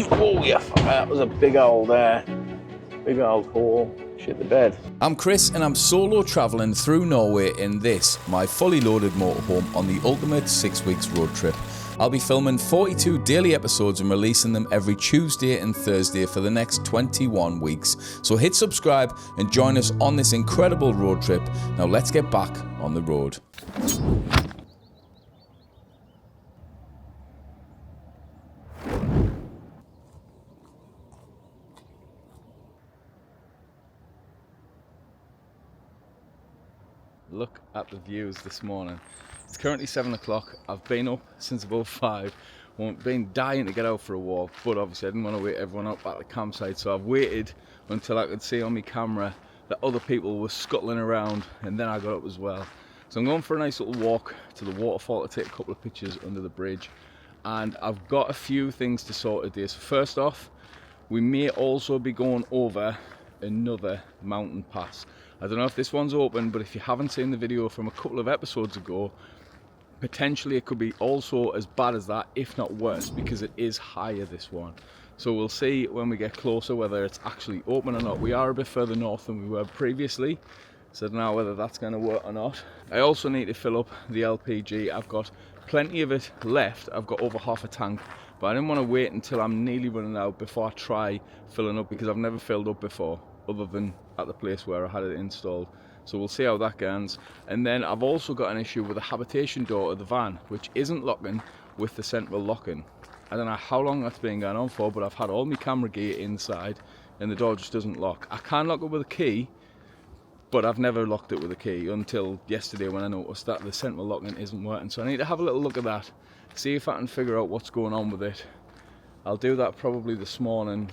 Oh yeah, that was a big old hole. Shit the bed. I'm Chris and I'm solo travelling through Norway in this, my fully loaded motorhome on the ultimate 6 weeks road trip. I'll be filming 42 daily episodes and releasing them every Tuesday and Thursday for the next 21 weeks. So hit subscribe and join us on this incredible road trip. Now let's get back on the road. Look at the views this morning. It's currently 7 o'clock. I've been up since about 5. Been dying to get out for a walk, but obviously I didn't want to wait everyone up at the campsite, so I've waited until I could see on my camera that other people were scuttling around, and then I got up as well. So I'm going for a nice little walk to the waterfall to take a couple of pictures under the bridge, and I've got a few things to sort today. So first off, we may also be going over another mountain pass. I don't know if this one's open, but if you haven't seen the video from a couple of episodes ago, potentially it could be also as bad as that, if not worse, because it is higher, this one. So we'll see when we get closer whether it's actually open or not. We are a bit further north than we were previously, so I don't know whether that's going to work or not. I also need to fill up the LPG. I've got plenty of it left. I've got over half a tank, but I didn't want to wait until I'm nearly running out before I try filling up, because I've never filled up before, other than at the place where I had it installed. So we'll see how that goes. And then I've also got an issue with the habitation door of the van, which isn't locking with the central locking. I don't know how long that's been going on for, but I've had all my camera gear inside and the door just doesn't lock. I can lock it with a key, but I've never locked it with a key until yesterday when I noticed that the central locking isn't working. So I need to have a little look at that, see if I can figure out what's going on with it. I'll do that probably this morning.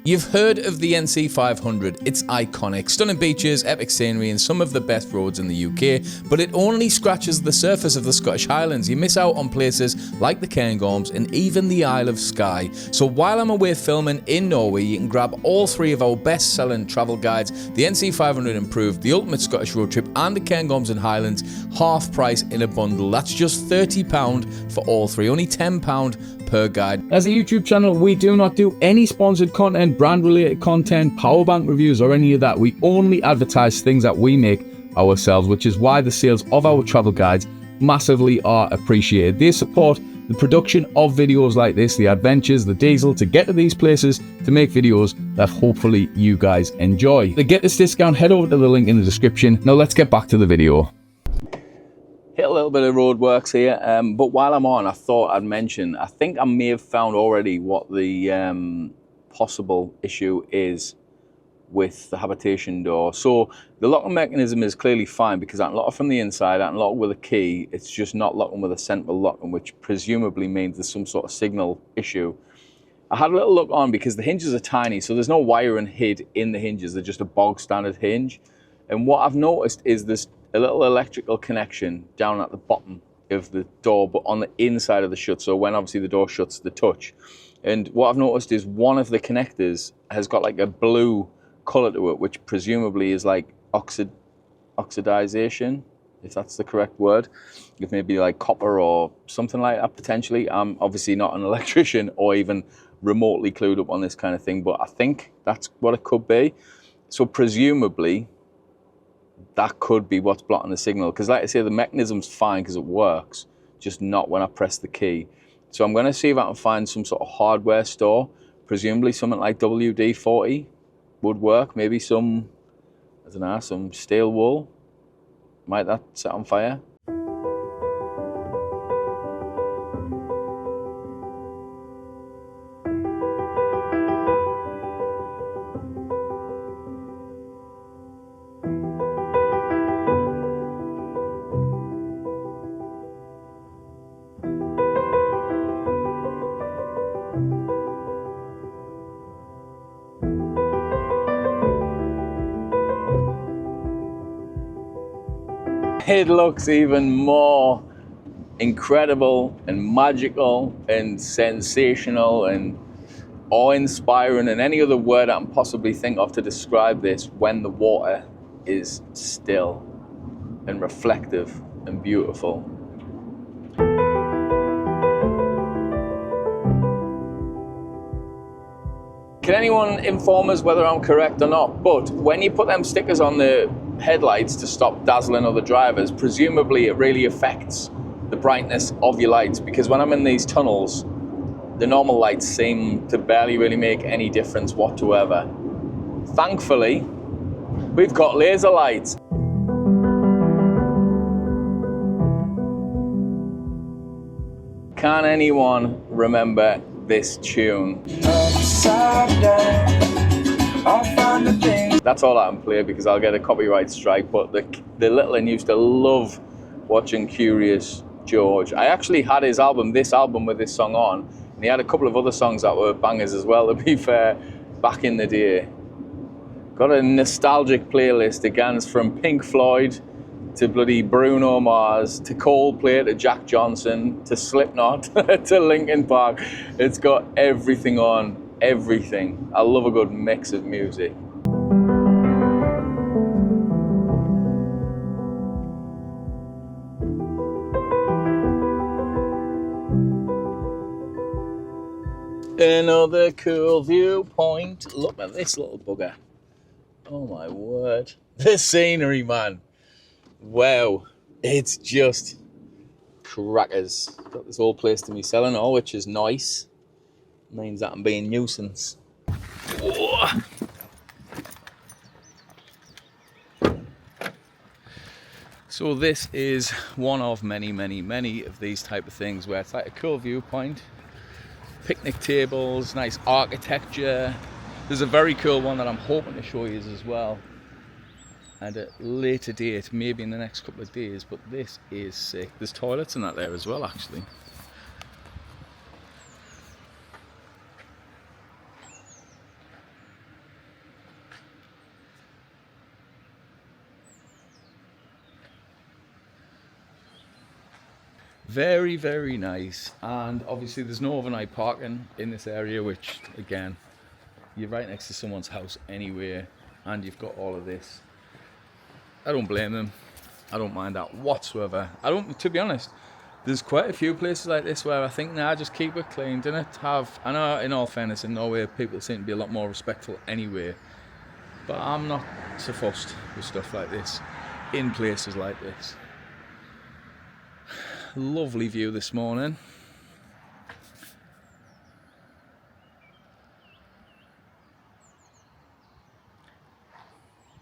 You've heard of the NC500, it's iconic, stunning beaches, epic scenery and some of the best roads in the UK, but it only scratches the surface of the Scottish Highlands. You miss out on places like the Cairngorms and even the Isle of Skye. So while I'm away filming in Norway, you can grab all three of our best-selling travel guides, the NC500 Improved, the Ultimate Scottish Road Trip and the Cairngorms and Highlands, half price in a bundle. That's just £30 for all three, only £10 per guide. As a YouTube channel, we do not do any sponsored content, brand related content, power bank reviews or any of that. We only advertise things that we make ourselves, which is why the sales of our travel guides massively are appreciated. They support the production of videos like this, the adventures, the diesel to get to these places, to make videos that hopefully you guys enjoy. To get this discount, head over to the link in the description. Now let's get back to the video. Hit a little bit of road works here, but while I'm on, I thought I'd mention, I think I may have found already what the possible issue is with the habitation door. So the locking mechanism is clearly fine because I can lock it from the inside, I can lock it with a key. It's just not locking with a central locking, which presumably means there's some sort of signal issue. I had a little look on because the hinges are tiny, so there's no wiring hid in the hinges. They're just a bog standard hinge. And what I've noticed is there's a little electrical connection down at the bottom of the door, but on the inside of the shut. So when obviously the door shuts, the touch. And what I've noticed is one of the connectors has got like a blue color to it, which presumably is like oxidization, if that's the correct word. It may be like copper or something like that, potentially. I'm obviously not an electrician or even remotely clued up on this kind of thing, but I think that's what it could be. So presumably that could be what's blocking the signal, because like I say, the mechanism's fine because it works, just not when I press the key. So I'm going to see if I can find some sort of hardware store, presumably something like WD-40 would work, maybe some, I don't know, some steel wool. Might that set on fire? it looks even more incredible and magical and sensational and awe-inspiring and any other word I can possibly think of to describe this when the water is still and reflective and beautiful. Can anyone inform us whether I'm correct or not? But when you put them stickers on the headlights to stop dazzling other drivers, presumably it really affects the brightness of your lights, because when I'm in these tunnels, the normal lights seem to barely really make any difference whatsoever. Thankfully, we've got laser lights. Can anyone remember this tune? That's all I can play because I'll get a copyright strike, but the little one used to love watching Curious George. I actually had his album, this album with this song on, and he had a couple of other songs that were bangers as well, to be fair, back in the day. Got a nostalgic playlist, again, from Pink Floyd to bloody Bruno Mars, to Coldplay, to Jack Johnson, to Slipknot, to Linkin Park. It's got everything on, everything. I love a good mix of music. Another cool viewpoint. Look at this little bugger. Oh my word. The scenery, man. Wow. It's just crackers. Got this whole place to myself and all, which is nice. Means that I'm being a nuisance. Whoa. So this is one of many of these type of things where it's like a cool viewpoint. Picnic tables, nice architecture. There's a very cool one that I'm hoping to show you as well at a later date, maybe in the next couple of days, but this is sick. There's toilets and that there as well, actually. Very nice, and obviously there's no overnight parking in this area, which again, you're right next to someone's house anyway, and you've got all of this. I don't blame them. I don't mind that whatsoever. To be honest, there's quite a few places like this where I think, nah, just keep it clean, didn't have. I know, in all fairness, in Norway people seem to be a lot more respectful anyway, but I'm not so fussed with stuff like this in places like this. Lovely view this morning.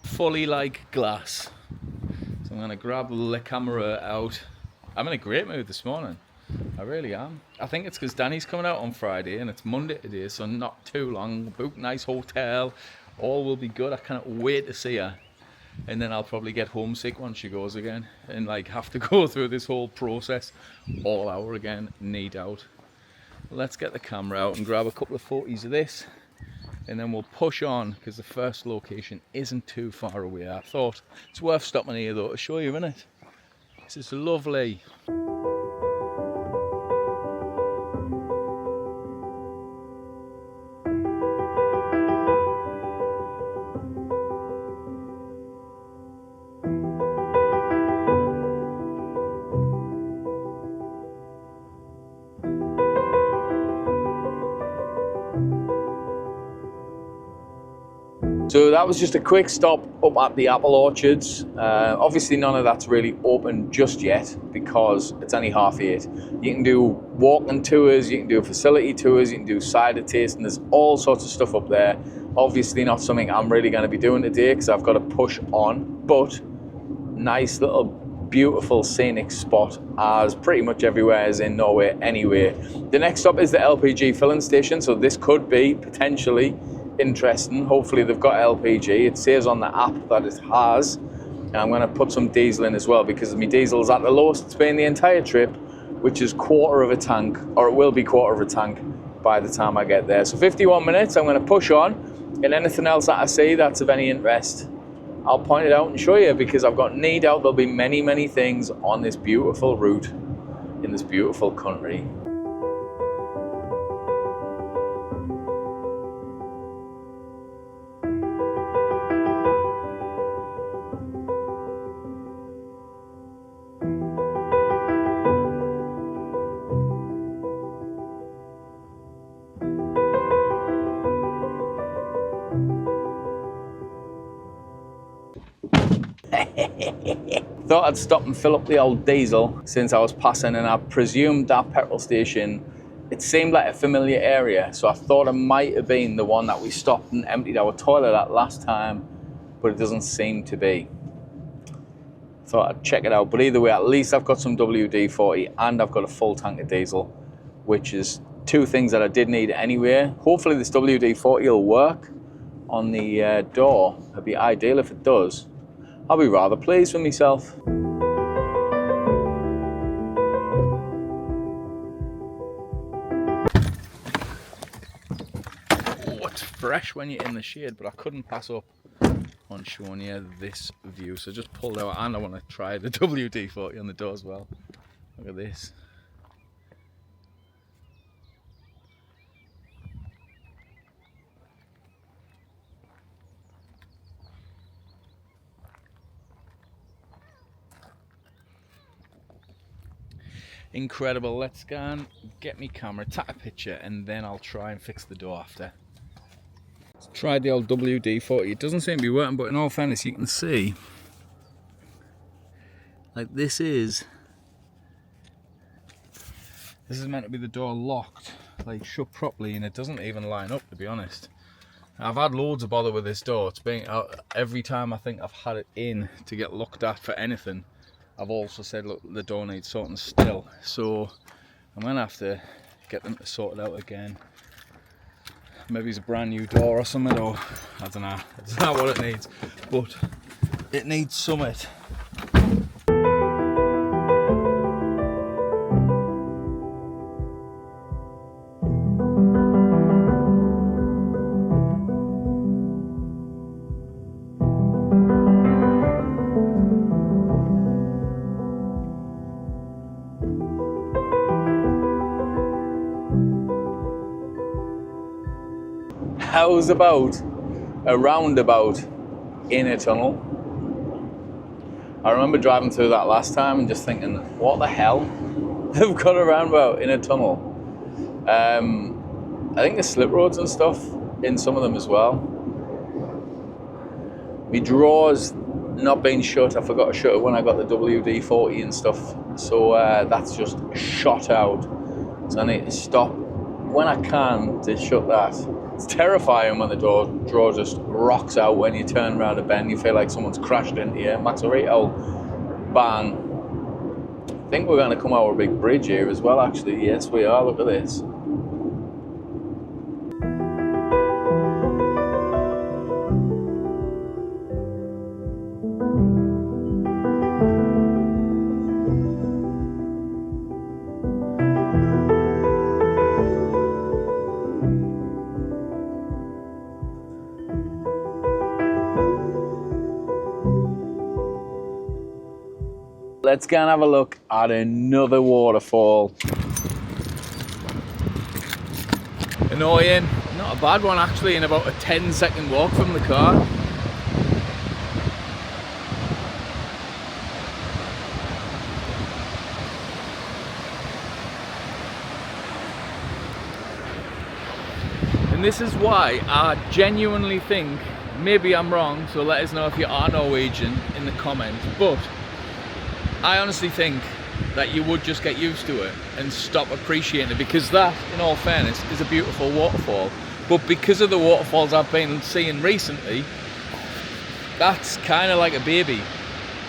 Fully like glass. So I'm gonna grab the camera out. I'm in a great mood this morning. I really am. I think it's because Danny's coming out on Friday and it's Monday today, so not too long. Booked nice hotel. All will be good. I can't wait to see her. And then I'll probably get homesick once she goes again and like have to go through this whole process all over again, no doubt. Let's get the camera out and grab a couple of photos of this, and then we'll push on because the first location isn't too far away. I thought it's worth stopping here though to show you, innit? This is lovely. So that was just a quick stop up at the apple orchards. Obviously none of that's really open just yet because it's only 8:30. You can do walking tours, you can do facility tours, you can do cider tasting. There's all sorts of stuff up there. Obviously not something I'm really going to be doing today because I've got to push on, but nice little beautiful scenic spot as pretty much everywhere is in Norway anyway. The next stop is the LPG filling station, so this could be potentially interesting. Hopefully they've got LPG. It says on the app that it has, and I'm going to put some diesel in as well because my diesel's at the lowest it's been the entire trip, which is quarter of a tank, or it will be quarter of a tank by the time I get there. So 51 minutes, I'm going to push on, and anything else that I see that's of any interest, I'll point it out and show you, because I've got no doubt there'll be many things on this beautiful route in this beautiful country. Thought I'd stop and fill up the old diesel since I was passing, and I presumed that petrol station, it seemed like a familiar area, so I thought it might have been the one that we stopped and emptied our toilet at last time, but it doesn't seem to be. Thought I'd check it out, but either way, at least I've got some WD-40 and I've got a full tank of diesel, which is two things that I did need anyway. Hopefully this WD-40 will work on the door. It'd be ideal if it does. I'll be rather pleased with myself. Oh, it's fresh when you're in the shade, but I couldn't pass up on showing you this view. So just pulled out, and I want to try the WD-40 on the door as well. Look at this. Incredible. Let's go and get me camera, take a picture, and then I'll try and fix the door after. Let's try the old WD-40. It doesn't seem to be working, but in all fairness, you can see, like this is meant to be the door locked, like shut properly, and it doesn't even line up, to be honest. I've had loads of bother with this door. It's been every time I think I've had it in to get looked at for anything, I've also said, look, the door needs sorting still. So I'm going to have to get them to sort it out again. Maybe it's a brand new door or something, or I don't know. It's not what it needs, but it needs summit. How's about a roundabout in a tunnel? I remember driving through that last time and just thinking, what the hell? They've got a roundabout in a tunnel. I think there's slip roads and stuff in some of them as well. My drawers not being shut. I forgot to shut it when I got the WD-40 and stuff. So that's just shot out. So I need to stop when I can to shut that. It's terrifying when the drawer just rocks out when you turn around a bend. You feel like someone's crashed into you. Maxorito, bang. I think we're going to come over a big bridge here as well, actually. Yes, we are. Look at this. Let's go and have a look at another waterfall. Annoying, not a bad one actually, in about a 10-second walk from the car. And this is why I genuinely think, maybe I'm wrong, so let us know if you are Norwegian in the comments, but I honestly think that you would just get used to it and stop appreciating it, because that, in all fairness, is a beautiful waterfall. But because of the waterfalls I've been seeing recently, that's kind of like a baby.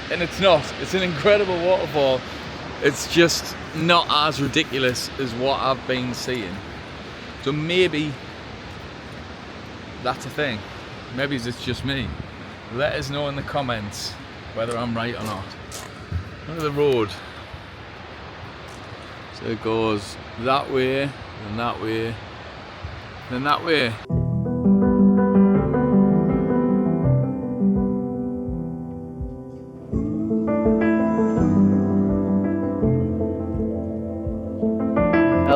And it's not. It's an incredible waterfall. It's just not as ridiculous as what I've been seeing. So maybe that's a thing. Maybe it's just me. Let us know in the comments whether I'm right or not. Look at the road. So it goes that way, then that way, then that way.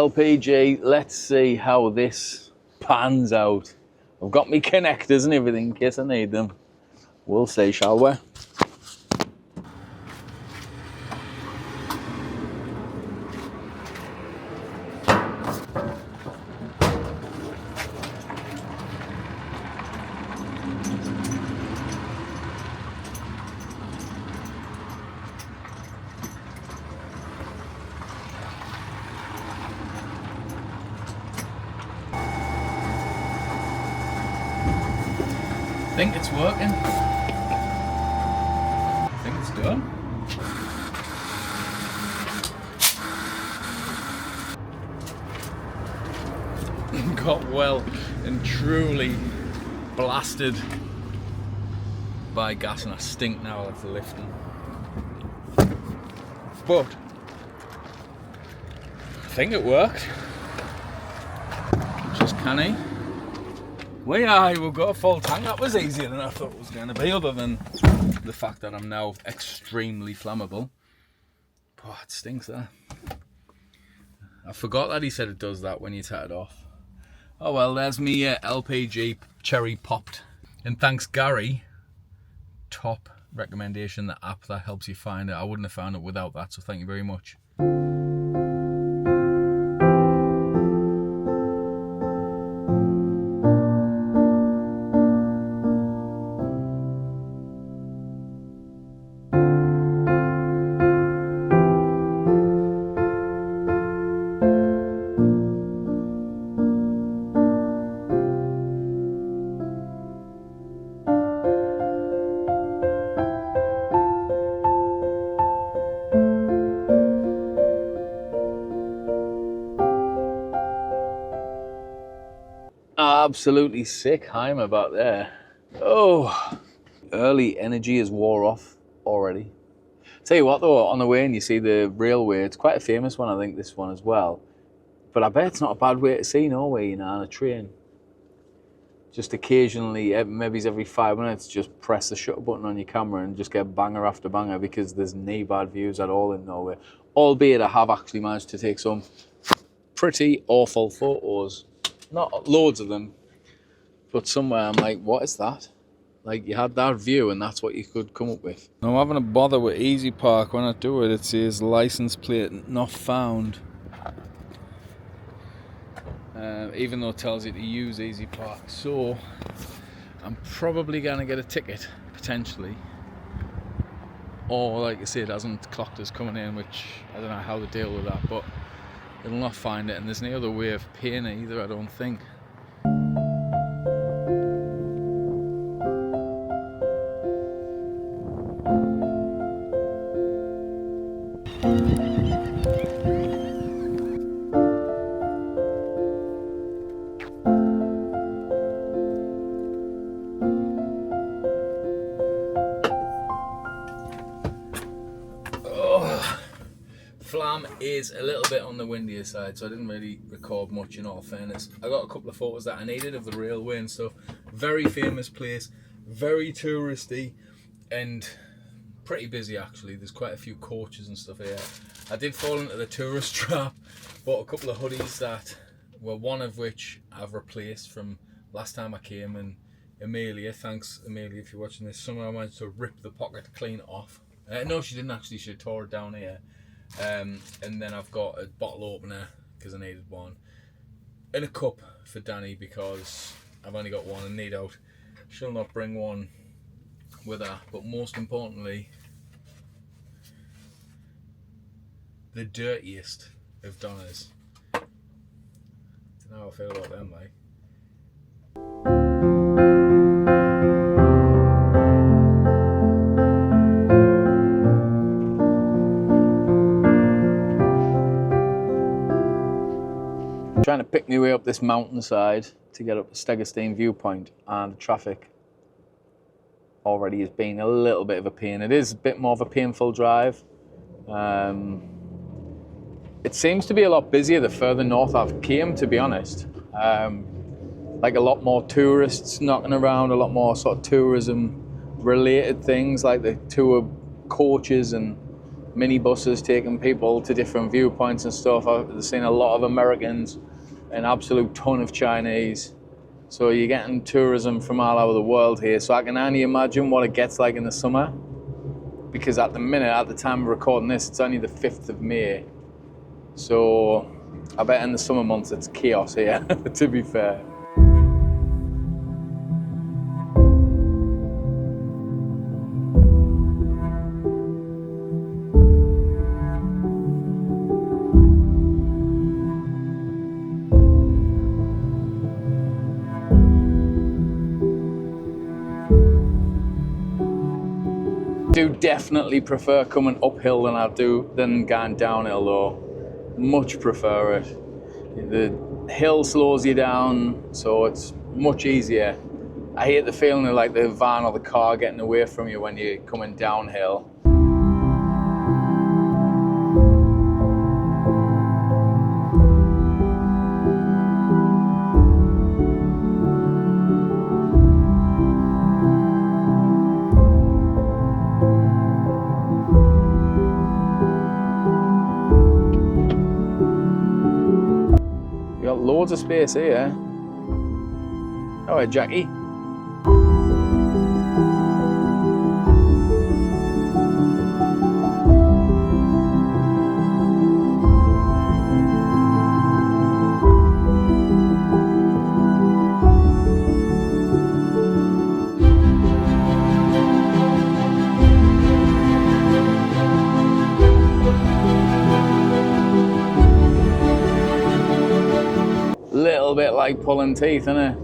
LPG. Let's see how this pans out. I've got my connectors and everything in case I need them. We'll see, shall we? I think it's working. I think it's done. Got well and truly blasted by gas, and I stink now after lifting. But I think it worked. Just canny. We've got a full tank. That was easier than I thought it was going to be, other than the fact that I'm now extremely flammable. Oh, it stinks there. I forgot that he said it does that when you take it off. Oh well, there's me LPG cherry popped. And thanks Gary, top recommendation, the app that helps you find it. I wouldn't have found it without that, so thank you very much. Absolutely sick Heimer back there. Oh, early energy is wore off already. Tell you what though, on the way in you see the railway. It's quite a famous one, I think, this one as well. But I bet it's not a bad way to see Norway, you know, on a train. Just occasionally, maybe every 5 minutes, just press the shutter button on your camera and just get banger after banger, because there's no bad views at all in Norway. Albeit I have actually managed to take some pretty awful photos. Not loads of them, but somewhere I'm like, what is that? Like, you had that view and that's what you could come up with. I'm having a bother with Easy Park. When I do it, it says license plate not found. Even though it tells you to use Easy Park. So I'm probably going to get a ticket, potentially. Or, like I said, it hasn't clocked us coming in, which I don't know how to deal with that, but it'll not find it, and there's no other way of paying it either, I don't think. Flam is a little bit on the windier side, so I didn't really record much, in all fairness. I got a couple of photos that I needed of the railway and stuff. Very famous place, very touristy, and pretty busy actually. There's quite a few coaches and stuff here. I did fall into the tourist trap, bought a couple of hoodies that were, one of which I've replaced from last time I came, and Amelia, thanks Amelia if you're watching this, somehow managed to rip the pocket clean off. No, she didn't actually, she tore it down here. And then I've got a bottle opener because I needed one, and a cup for Danny because I've only got one and need out. She'll not bring one with her, but most importantly, the dirtiest of Donnas. I don't know how I feel about them, like. Trying to pick my way up this mountainside to get up the Stegerstein viewpoint, and the traffic already has been a little bit of a pain. It is a bit more of a painful drive. It seems to be a lot busier the further north I've came, to be honest. Like a lot more tourists knocking around, a lot more sort of tourism related things like the tour coaches and minibuses taking people to different viewpoints and stuff. I've seen a lot of Americans, an absolute ton of Chinese. So you're getting tourism from all over the world here. So I can only imagine what it gets like in the summer. Because at the minute, at the time of recording this, it's only the 5th of May. So I bet in the summer months it's chaos here, to be fair. I do definitely prefer coming uphill than going downhill though. Much prefer it. The hill slows you down, so it's much easier. I hate the feeling of like the van or the car getting away from you when you're coming downhill. Loads of space here. All right, Jackie. Little bit like pulling teeth, isn't it?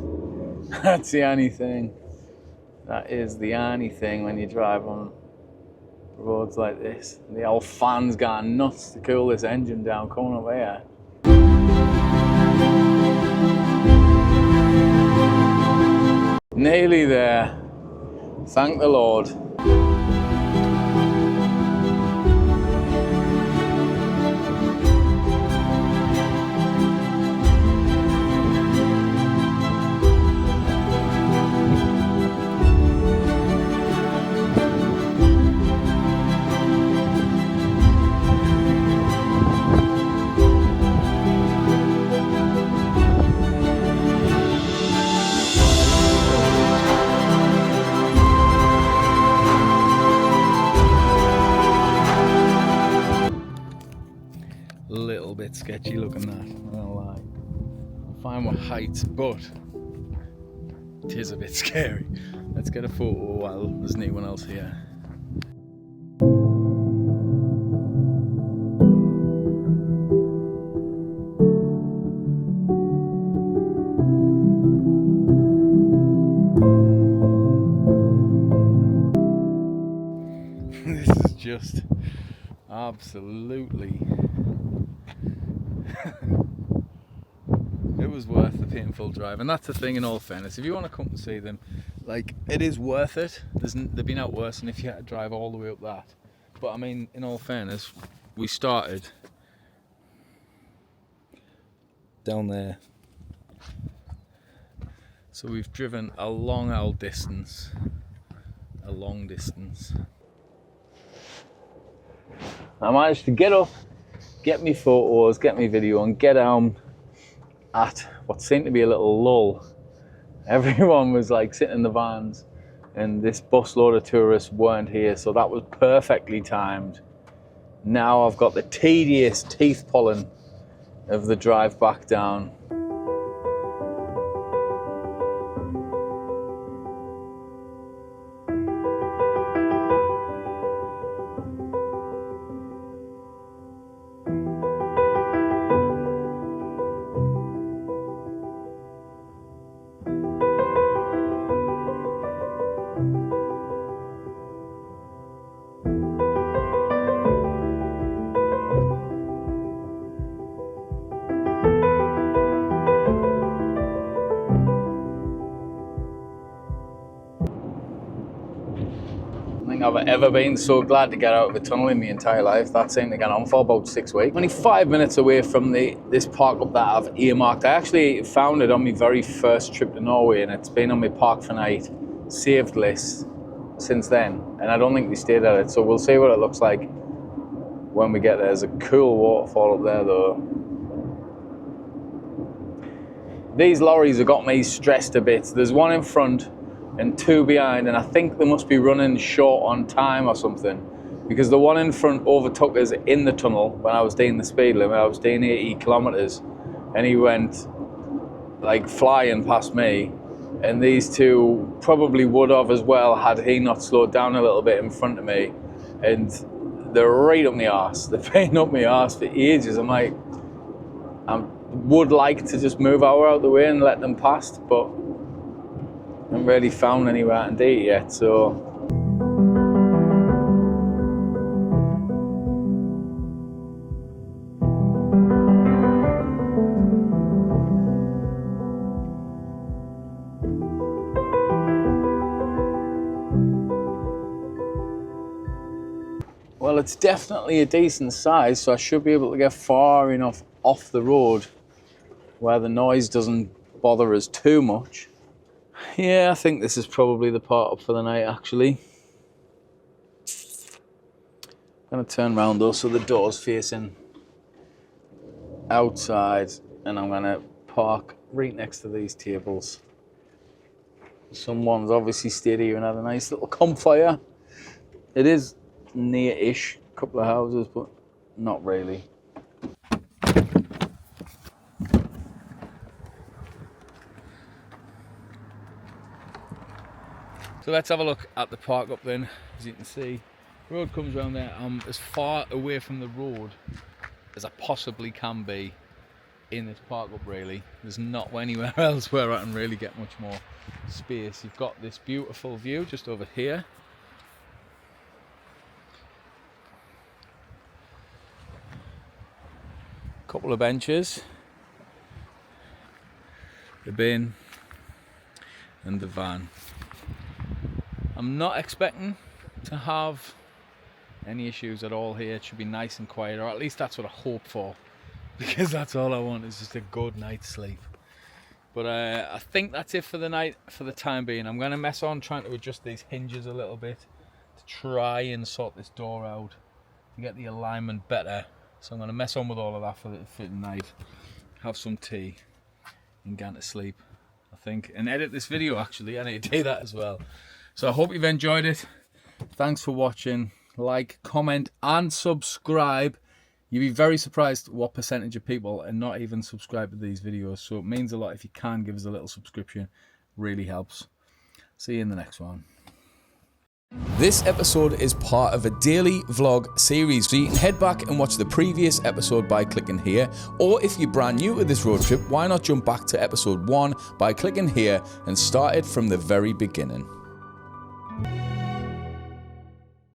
That's the only thing. That is the only thing when you drive on roads like this. The old fan's gone nuts to cool this engine down coming up here. Nearly there. Thank the Lord. Little bit sketchy looking that, I'm not gonna lie. I'm fine with heights, but it is a bit scary. Let's get a photo while there's no one else here. This is just absolutely it was worth the painful drive, and that's the thing. In all fairness, if you want to come and see them, like, it is worth it. They've been out worse than if you had to drive all the way up that. But I mean, in all fairness, we started down there, so we've driven a long old distance, a long distance. I managed to get up, get me photos, get me video, and get down at what seemed to be a little lull. Everyone was like sitting in the vans, and this busload of tourists weren't here, so that was perfectly timed. Now I've got the tedious teeth pulling of the drive back down. I've ever been so glad to get out of a tunnel in my entire life. That seemed to get on for about 6 weeks. Only 5 minutes away from this park up that I've earmarked. I actually found it on my very first trip to Norway, and it's been on my park for night saved list since then, and I don't think we stayed at it, so we'll see what it looks like when we get there. There's a cool waterfall up there though. These lorries have got me stressed a bit. There's one in front and two behind, and I think they must be running short on time or something, because the one in front overtook us in the tunnel when I was doing the speed limit. I was doing 80 kilometers and he went like flying past me, and these two probably would have as well had he not slowed down a little bit in front of me, and they're right up my arse. They've been up my arse for ages. I'm like, I would like to just move out the way and let them past, but I haven't really found anywhere to do it yet, so. Well, it's definitely a decent size, so I should be able to get far enough off the road where the noise doesn't bother us too much. Yeah, I think this is probably the part up for the night, actually. I'm going to turn around though, so the door's facing outside, and I'm going to park right next to these tables. Someone's obviously stayed here and had a nice little campfire. It is near-ish, a couple of houses, but not really. So let's have a look at the park up then. As you can see, the road comes around there. I'm as far away from the road as I possibly can be in this park up, really. There's not anywhere else where I can really get much more space. You've got this beautiful view just over here. Couple of benches, the bin and the van. I'm not expecting to have any issues at all here. It should be nice and quiet, or at least that's what I hope for, because that's all I want is just a good night's sleep. But I think that's it for the night, for the time being. I'm going to mess on trying to adjust these hinges a little bit to try and sort this door out to get the alignment better. So I'm going to mess on with all of that for the night, have some tea and get to sleep, I think, and edit this video. Actually, I need to do that as well. So I hope you've enjoyed it. Thanks for watching. Like, comment and subscribe. You'd be very surprised what percentage of people are not even subscribed to these videos. So it means a lot if you can give us a little subscription. Really helps. See you in the next one. This episode is part of a daily vlog series, so you can head back and watch the previous episode by clicking here, or if you're brand new to this road trip, why not jump back to episode 1 by clicking here and start it from the very beginning.